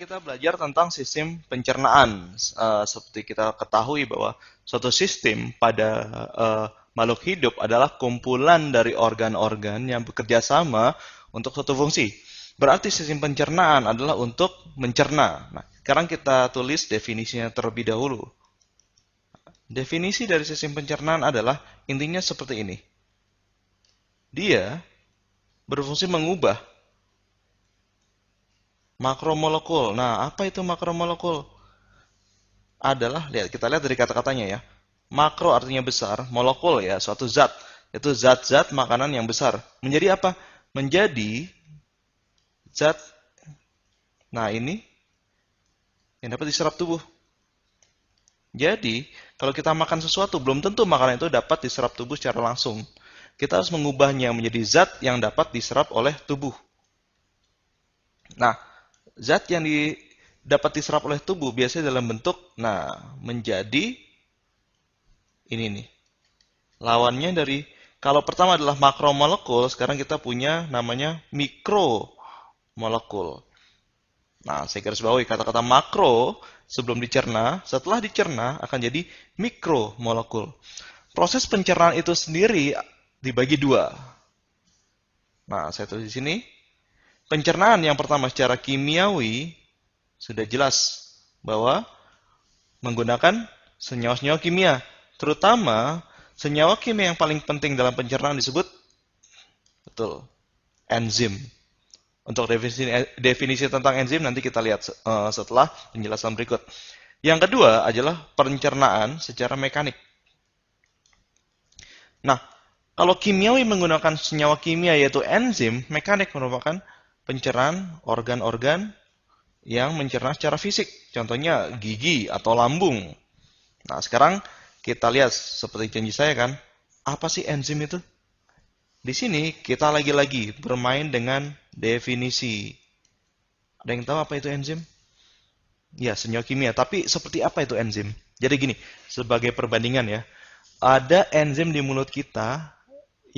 Kita belajar tentang sistem pencernaan. Seperti kita ketahui bahwa suatu sistem pada makhluk hidup adalah kumpulan dari organ-organ yang bekerja sama untuk suatu fungsi. Berarti sistem pencernaan adalah untuk mencerna. Nah, sekarang kita tulis definisinya terlebih dahulu. Definisi dari sistem pencernaan adalah intinya seperti ini. Dia berfungsi mengubah makromolekul. Nah, apa itu makromolekul? Kita lihat dari kata-katanya ya. Makro artinya besar, molekul ya, suatu zat. Itu zat-zat makanan yang besar. Menjadi apa? Menjadi zat. Nah, ini yang dapat diserap tubuh. Jadi, kalau kita makan sesuatu, belum tentu makanan itu dapat diserap tubuh secara langsung. Kita harus mengubahnya menjadi zat yang dapat diserap oleh tubuh. Nah, zat yang dapat diserap oleh tubuh biasanya dalam bentuk, menjadi ini nih. Lawannya dari, kalau pertama adalah makromolekul, sekarang kita punya namanya mikromolekul. Nah, saya garis bawahi kata-kata makro sebelum dicerna, setelah dicerna akan jadi mikromolekul. Proses pencernaan itu sendiri dibagi dua. Nah, saya tulis di sini. Pencernaan yang pertama secara kimiawi sudah jelas bahwa menggunakan senyawa-senyawa kimia, terutama senyawa kimia yang paling penting dalam pencernaan disebut betul enzim. Untuk definisi tentang enzim nanti kita lihat setelah penjelasan berikut. Yang kedua adalah pencernaan secara mekanik. Nah, kalau kimiawi menggunakan senyawa kimia yaitu enzim, mekanik merupakan pencernaan organ-organ yang mencerna secara fisik. Contohnya gigi atau lambung. Nah, sekarang kita lihat seperti janji saya kan, apa sih enzim itu? Di sini kita lagi-lagi bermain dengan definisi. Ada yang tahu apa itu enzim? Ya, senyawa kimia. Tapi seperti apa itu enzim? Jadi gini, sebagai perbandingan ya, ada enzim di mulut kita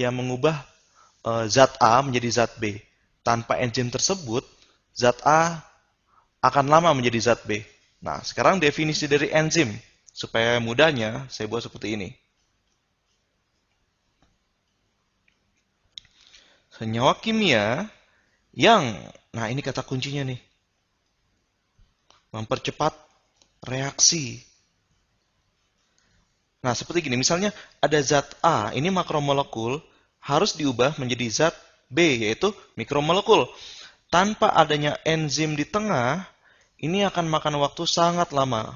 yang mengubah zat A menjadi zat B. Tanpa enzim tersebut, zat A akan lama menjadi zat B. Nah, sekarang definisi dari enzim. Supaya mudahnya, saya buat seperti ini. Senyawa kimia yang, nah ini kata kuncinya nih, mempercepat reaksi. Nah, seperti gini, misalnya ada zat A, ini makromolekul, harus diubah menjadi zat B, yaitu mikromolekul. Tanpa adanya enzim di tengah, ini akan makan waktu sangat lama.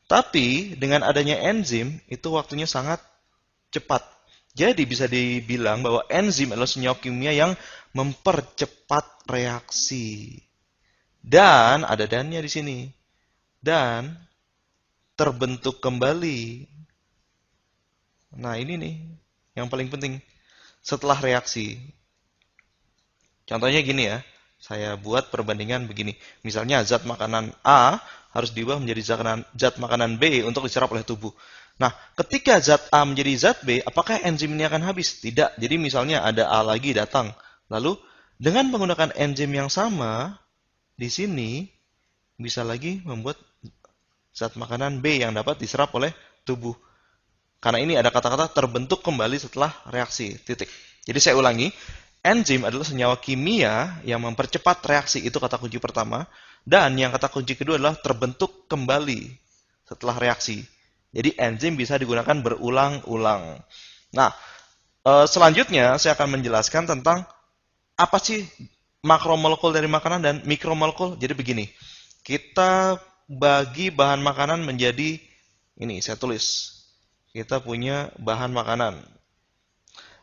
Tapi, dengan adanya enzim, itu waktunya sangat cepat. Jadi bisa dibilang bahwa enzim adalah senyawa kimia yang mempercepat reaksi. Dan ada dannya di sini. Dan terbentuk kembali. Nah, ini nih yang paling penting setelah reaksi. Contohnya gini ya. Saya buat perbandingan begini. Misalnya zat makanan A harus diubah menjadi zat makanan B untuk diserap oleh tubuh. Nah, ketika zat A menjadi zat B, apakah enzim ini akan habis? Tidak. Jadi misalnya ada A lagi datang. Lalu dengan menggunakan enzim yang sama, di sini bisa lagi membuat zat makanan B yang dapat diserap oleh tubuh. Karena ini ada kata-kata terbentuk kembali setelah reaksi. Titik. Jadi saya ulangi. Enzim adalah senyawa kimia yang mempercepat reaksi. Itu kata kunci pertama. Dan yang kata kunci kedua adalah terbentuk kembali setelah reaksi. Jadi enzim bisa digunakan berulang-ulang. Nah, selanjutnya saya akan menjelaskan tentang apa sih makromolekul dari makanan dan mikromolekul. Jadi begini, kita bagi bahan makanan menjadi, ini saya tulis. Kita punya bahan makanan.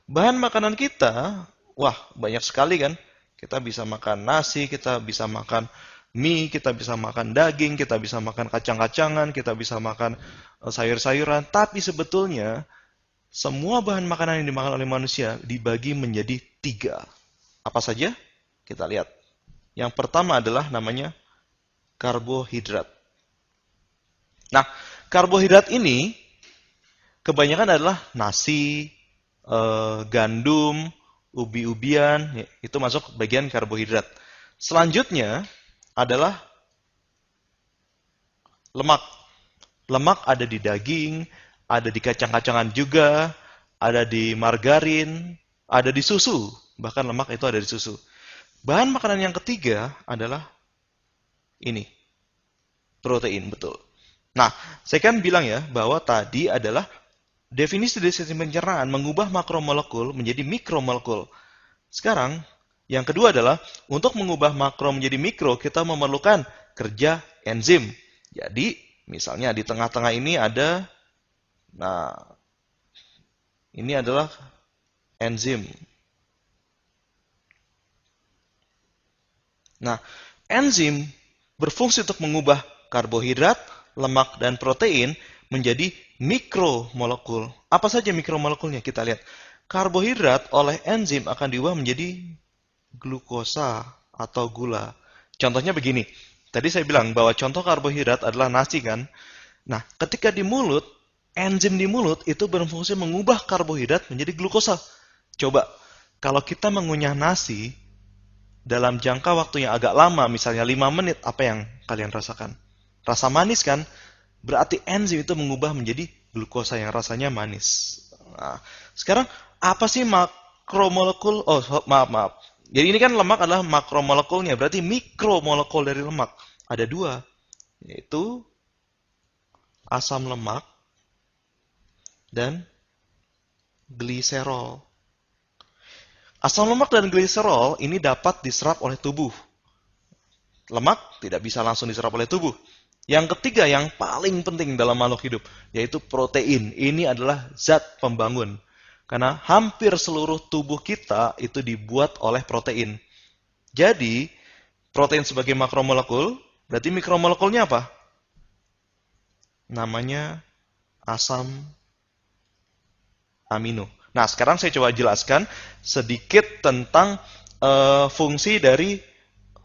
Bahan makanan kita, wah banyak sekali kan. Kita bisa makan nasi, kita bisa makan mie, kita bisa makan daging, kita bisa makan kacang-kacangan, kita bisa makan sayur-sayuran. Tapi sebetulnya semua bahan makanan yang dimakan oleh manusia dibagi menjadi 3. Apa saja? Kita lihat. Yang pertama adalah namanya karbohidrat. Nah, karbohidrat ini kebanyakan adalah nasi, gandum, ubi-ubian, itu masuk bagian karbohidrat. Selanjutnya adalah lemak. Lemak ada di daging, ada di kacang-kacangan juga, ada di margarin, ada di susu. Bahkan lemak itu ada di susu. Bahan makanan yang ketiga adalah ini, protein, betul. Nah, saya kan bilang ya, bahwa tadi adalah definisi dari sistem pencernaan mengubah makromolekul menjadi mikromolekul. Sekarang, yang kedua adalah, untuk mengubah makro menjadi mikro, kita memerlukan kerja enzim. Jadi, misalnya di tengah-tengah ini ada, nah, ini adalah enzim. Nah, enzim berfungsi untuk mengubah karbohidrat, lemak, dan protein menjadi mikromolekul. Apa saja mikromolekulnya? Kita lihat. Karbohidrat oleh enzim akan diubah menjadi glukosa atau gula. Contohnya begini. Tadi saya bilang bahwa contoh karbohidrat adalah nasi kan. Nah, ketika di mulut, enzim di mulut itu berfungsi mengubah karbohidrat menjadi glukosa. Coba, kalau kita mengunyah nasi dalam jangka waktu yang agak lama, misalnya 5 menit, apa yang kalian rasakan? Rasa manis kan? Berarti enzim itu mengubah menjadi glukosa yang rasanya manis. Nah, sekarang apa sih makromolekul? Oh, maaf. Jadi ini kan lemak adalah makromolekulnya, berarti mikromolekul dari lemak. Ada dua, yaitu asam lemak dan gliserol. Asam lemak dan gliserol ini dapat diserap oleh tubuh. Lemak tidak bisa langsung diserap oleh tubuh. Yang ketiga yang paling penting dalam makhluk hidup, yaitu protein. Ini adalah zat pembangun. Karena hampir seluruh tubuh kita itu dibuat oleh protein. Jadi, protein sebagai makromolekul, berarti mikromolekulnya apa? Namanya asam amino. Nah, sekarang saya coba jelaskan sedikit tentang fungsi dari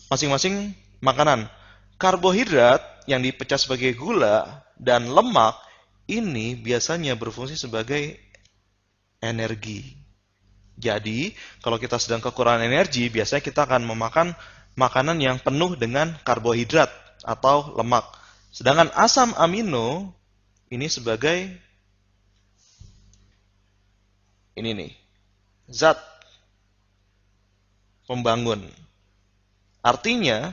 masing-masing makanan. Karbohidrat yang dipecah sebagai gula dan lemak ini biasanya berfungsi sebagai energi. Jadi, kalau kita sedang kekurangan energi, biasanya kita akan memakan makanan yang penuh dengan karbohidrat atau lemak. Sedangkan asam amino ini sebagai ini nih, zat pembangun. Artinya,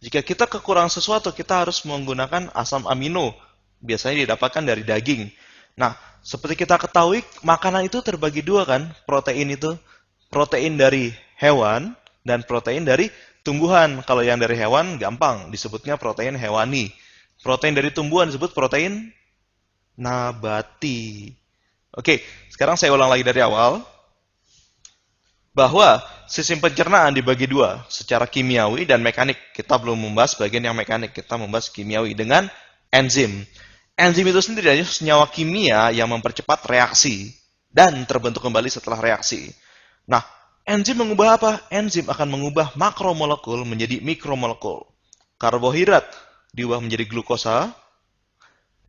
jika kita kekurangan sesuatu, kita harus menggunakan asam amino. Biasanya didapatkan dari daging. Nah, seperti kita ketahui, makanan itu terbagi dua kan, protein itu. Protein dari hewan dan protein dari tumbuhan. Kalau yang dari hewan, gampang, disebutnya protein hewani. Protein dari tumbuhan disebut protein nabati. Oke, sekarang saya ulang lagi dari awal. Bahwa sistem pencernaan dibagi dua, secara kimiawi dan mekanik. Kita belum membahas bagian yang mekanik, kita membahas kimiawi dengan enzim. Enzim itu sendiri adalah senyawa kimia yang mempercepat reaksi dan terbentuk kembali setelah reaksi. Nah, enzim mengubah apa? Enzim akan mengubah makromolekul menjadi mikromolekul. Karbohidrat diubah menjadi glukosa,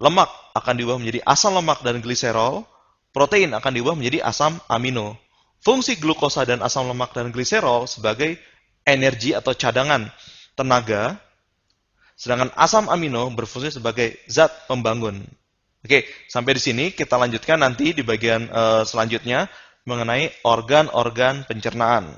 lemak akan diubah menjadi asam lemak dan gliserol, protein akan diubah menjadi asam amino. Fungsi glukosa dan asam lemak dan gliserol sebagai energi atau cadangan tenaga, sedangkan asam amino berfungsi sebagai zat pembangun. Oke, sampai di sini kita lanjutkan nanti di bagian selanjutnya mengenai organ-organ pencernaan.